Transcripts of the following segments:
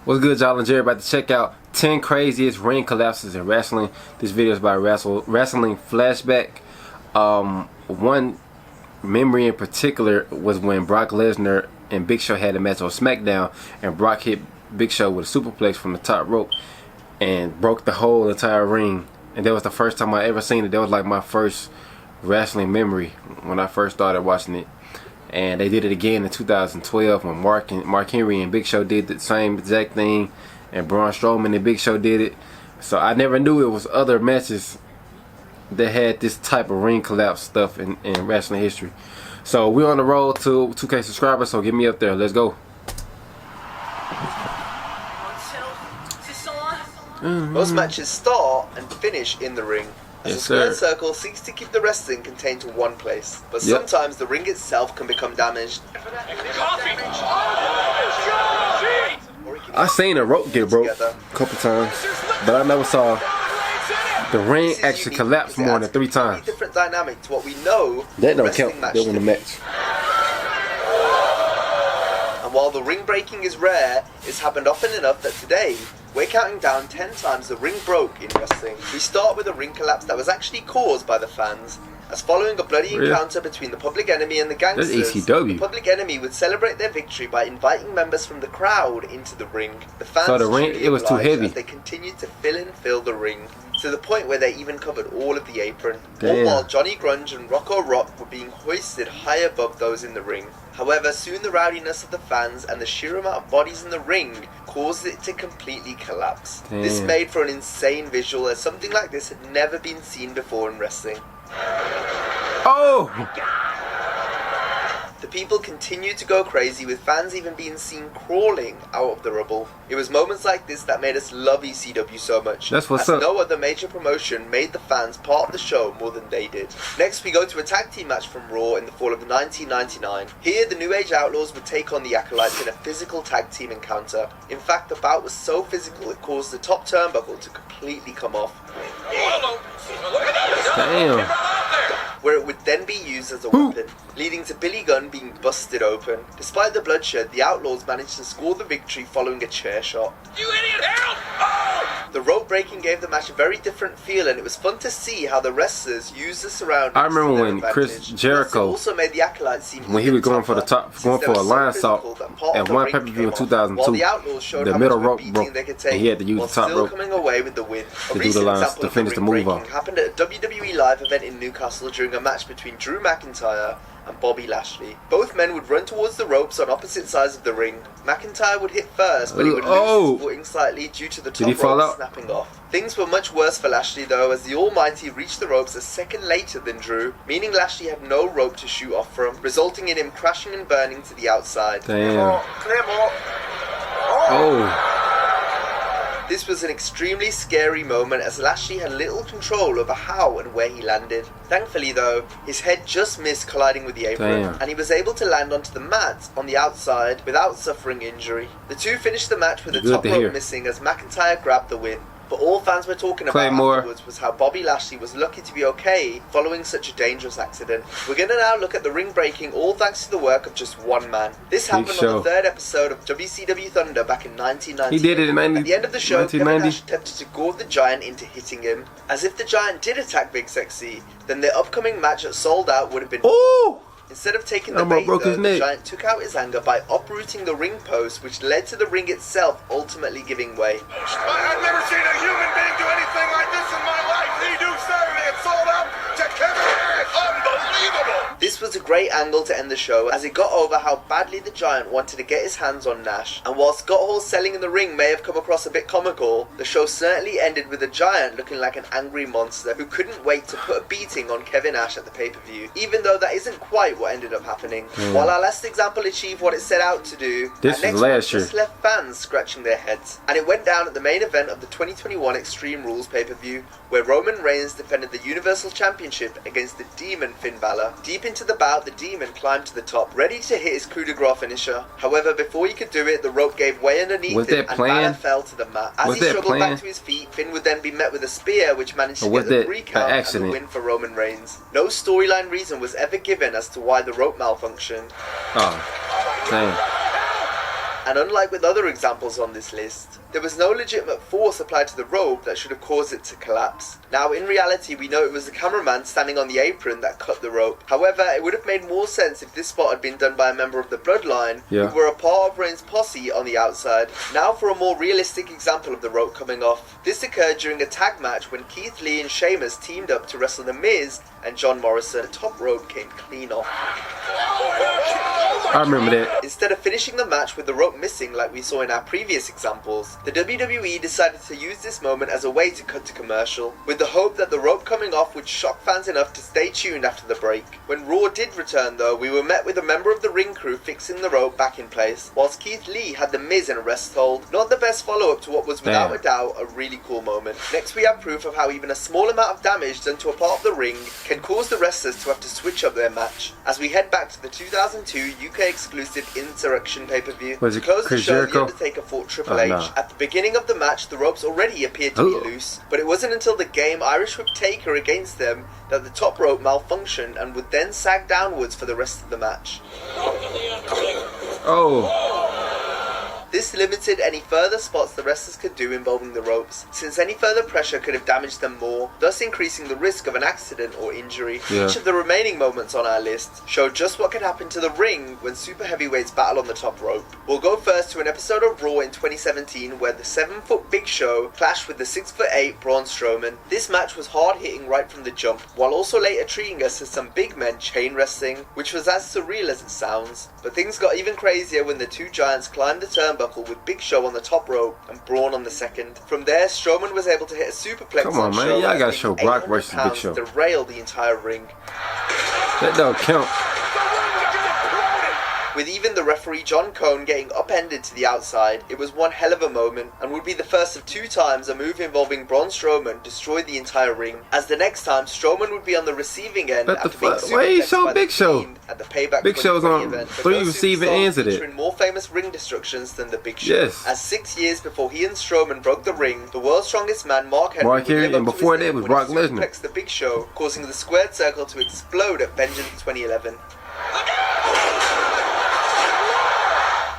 What's good, y'all? And Jerry about to check out 10 craziest ring collapses in wrestling. This video is by Wrestling Flashback. One memory in particular was when Brock Lesnar and Big Show had a match on SmackDown, and Brock hit Big Show with a superplex from the top rope and broke the whole entire ring. And that was the first time I ever seen it. That was like my first wrestling memory when I first started watching it. And they did it again in 2012 when Mark Henry and Big Show did the same exact thing, and Braun Strowman and Big Show did it. So I never knew it was other matches that had this type of ring collapse stuff in wrestling history. So we're on the road to 2K subscribers, so get me up there. Let's go. Most matches start and finish in the ring, as a square circle seeks to keep the wrestling contained to one place, but sometimes the ring itself can become damaged. I seen a rope get broke a couple times, but I never saw the ring actually collapse more than 3 times. Different dynamic to what we know. That don't count. That won the match. And while the ring breaking is rare, it's happened often enough that today we're counting down 10 times the ring broke in wrestling. We start with a ring collapse that was actually caused by the fans, as following a bloody encounter between the Public Enemy and the Gangsters, the Public Enemy would celebrate their victory by inviting members from the crowd into the ring. The fans it was too heavy. As they continued to fill the ring, to the point where they even covered all of the apron. All while Johnny Grunge and Rocco Rock were being hoisted high above those in the ring. However, soon the rowdiness of the fans and the sheer amount of bodies in the ring caused it to completely collapse. This made for an insane visual, as something like this had never been seen before in wrestling. Oh! The people continued to go crazy, with fans even being seen crawling out of the rubble. It was moments like this that made us love ECW so much. That's what's up. No other major promotion made the fans part of the show more than they did. Next, we go to a tag team match from Raw in the fall of 1999. Here, the New Age Outlaws would take on the Acolytes in a physical tag team encounter. In fact, the bout was so physical it caused the top turnbuckle to completely come off. Damn. Where it would then be used as a weapon, leading to Billy Gunn being busted open. Despite the bloodshed, the Outlaws managed to score the victory following a chair shot. You idiot! Help! Oh! The rope breaking gave the match a very different feel, and it was fun to see how the wrestlers used the surroundings. I remember when Chris Jericho, also made the Acolytes seem when he was going for a line assault at one pay-per-view in 2002, the middle rope broke, and he had to use the top rope coming away with the win. to do the lines to finish the move off. Happened at a WWE live event in Newcastle during a match between Drew McIntyre and Bobby Lashley. Both men would run towards the ropes on opposite sides of the ring. McIntyre would hit first, but he would lose his footing slightly due to the top rope snapping off. Things were much worse for Lashley though, as the Almighty reached the ropes a second later than Drew, meaning Lashley had no rope to shoot off from, resulting in him crashing and burning to the outside. Damn. Oh. This was an extremely scary moment, as Lashley had little control over how and where he landed. Thankfully though, his head just missed colliding with the apron, and he was able to land onto the mat on the outside without suffering injury. The two finished the match with the top rope missing as McIntyre grabbed the win. But all fans were talking about afterwards was how Bobby Lashley was lucky to be okay following such a dangerous accident. We're going to now look at the ring breaking, all thanks to the work of just one man. This happened on the 3rd episode of WCW Thunder back in 1990. He did it in 1990. At the end of the show, Kevin Nash attempted to goad the Giant into hitting him. As if the Giant did attack Big Sexy, then their upcoming match at Sold Out would have been... Instead of taking the bait, though, the Giant took out his anger by uprooting the ring post, which led to the ring itself ultimately giving way. I've never seen a human being do anything like this in my life. He do Saturday at Sold Out to Kevin Nash. Unbelievable! This was a great angle to end the show, as it got over how badly the Giant wanted to get his hands on Nash. And while Scott Hall's selling in the ring may have come across a bit comical, the show certainly ended with the Giant looking like an angry monster who couldn't wait to put a beating on Kevin Nash at the pay-per-view, even though that isn't quite what ended up happening. While our last example achieved what it set out to do, this was last year, just left fans scratching their heads. And it went down at the main event of the 2021 Extreme Rules pay-per-view, where Roman Reigns defended the Universal Championship against the Demon Finn Balor. Deep into the bout, the Demon climbed to the top, ready to hit his coup de grace finisher. However, before he could do it, the rope gave way underneath him, and Balor fell to the mat. As he struggled back to his feet, Finn would then be met with a spear, which managed to get the 3 count and the win for Roman Reigns. No storyline reason was ever given as to why the rope malfunctioned. Oh, dang. And unlike with other examples on this list, there was no legitimate force applied to the rope that should have caused it to collapse. Now, in reality, we know it was the cameraman standing on the apron that cut the rope. However, it would have made more sense if this spot had been done by a member of the Bloodline who were a part of Reigns' posse on the outside. Now for a more realistic example of the rope coming off. This occurred during a tag match when Keith Lee and Sheamus teamed up to wrestle The Miz and John Morrison. The top rope came clean off. I remember that. Instead of finishing the match with the rope missing like we saw in our previous examples, the WWE decided to use this moment as a way to cut to commercial, with the hope that the rope coming off would shock fans enough to stay tuned after the break. When Raw did return though, we were met with a member of the ring crew fixing the rope back in place, whilst Keith Lee had The Miz in a rest hold. Not the best follow-up to what was without a doubt a really cool moment. Next we have proof of how even a small amount of damage done to a part of the ring can cause the wrestlers to have to switch up their match. As we head back to the 2002 UK exclusive Insurrection pay-per-view, to close the show, The Undertaker fought Triple H. At the beginning of the match, the ropes already appeared to be loose, but it wasn't until the game Irish Whip Taker against them that the top rope malfunctioned and would then sag downwards for the rest of the match. This limited any further spots the wrestlers could do involving the ropes, since any further pressure could have damaged them more, thus increasing the risk of an accident or injury. Each of the remaining moments on our list show just what can happen to the ring when super heavyweights battle on the top rope. We'll go first to an episode of Raw in 2017 where the 7-foot Big Show clashed with the 6'8" Braun Strowman. This match was hard hitting right from the jump, while also later treating us as some big men chain wrestling, which was as surreal as it sounds. But things got even crazier when the two giants climbed the turnbuckle with Big Show on the top rope and Braun on the second. From there, Strowman was able to hit a superplex on Show. Y'all gotta show Brock versus Big Show. Derail the entire ring. That don't count. With even the referee John Cone getting upended to the outside, it was one hell of a moment and would be the first of 2 times a move involving Braun Strowman destroyed the entire ring, as the next time Strowman would be on the receiving end after being superplexed by Big Show at the Payback Big Show's on event. 3 receiving ends of it. Featuring more famous ring destructions than the Big Show. As 6 years before he and Strowman broke the ring, the world's strongest man Mark Henry and before that was Brock Lesnar, superplexed the Big Show, causing the squared circle to explode at Vengeance 2011.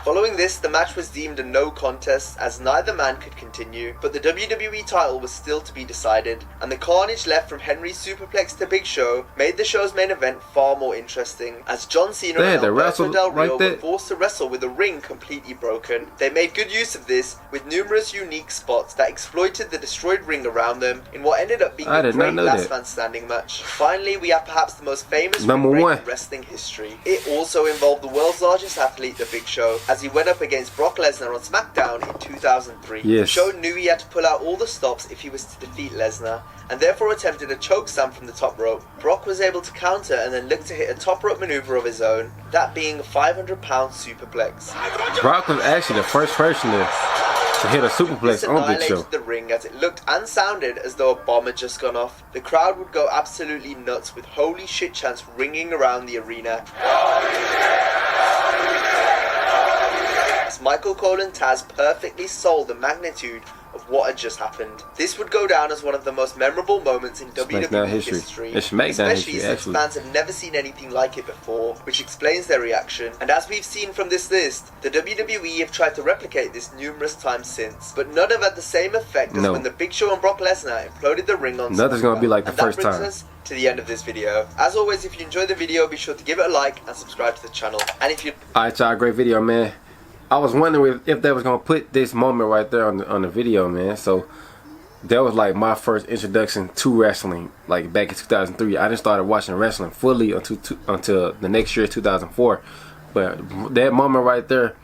Following this, the match was deemed a no contest as neither man could continue, but the WWE title was still to be decided, and the carnage left from Henry's superplex to Big Show made the show's main event far more interesting, as John Cena and Alberto Del Rio were forced to wrestle with the ring completely broken. They made good use of this, with numerous unique spots that exploited the destroyed ring around them in what ended up being a great last man standing match. Finally, we have perhaps the most famous ring break in wrestling history. It also involved the world's largest athlete, the Big Show, as he went up against Brock Lesnar on SmackDown in 2003. The show knew he had to pull out all the stops if he was to defeat Lesnar, and therefore attempted a chokeslam from the top rope. Brock was able to counter and then looked to hit a top rope maneuver of his own, that being a 500-pound superplex. Brock was actually the first person to hit a superplex on Big Show. The ring as it looked and sounded as though a bomb had just gone off. The crowd would go absolutely nuts with holy shit chants ringing around the arena. Michael Cole and Taz perfectly sold the magnitude of what had just happened. This would go down as one of the most memorable moments in WWE history, especially since fans have never seen anything like it before, which explains their reaction. And as we've seen from this list, the WWE have tried to replicate this numerous times since, but none have had the same effect as when the Big Show and Brock Lesnar imploded the ring on SmackDown. Nothing's gonna be like the first time. Us to the end of this video. As always, if you enjoyed the video, be sure to give it a like and subscribe to the channel. And if you alright, y'all, great video, man. I was wondering if they was gonna put this moment right there on the video, man. So that was like my first introduction to wrestling, like back in 2003. I didn't started watching wrestling fully until the next year, 2004. But that moment right there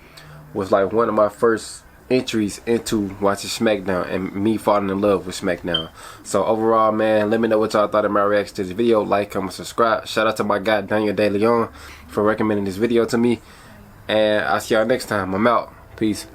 was like one of my first entries into watching SmackDown and me falling in love with SmackDown. So overall, man, let me know what y'all thought of my reaction to this video. Like, comment, subscribe. Shout out to my guy Daniel De Leon for recommending this video to me. And I'll see y'all next time. I'm out. Peace.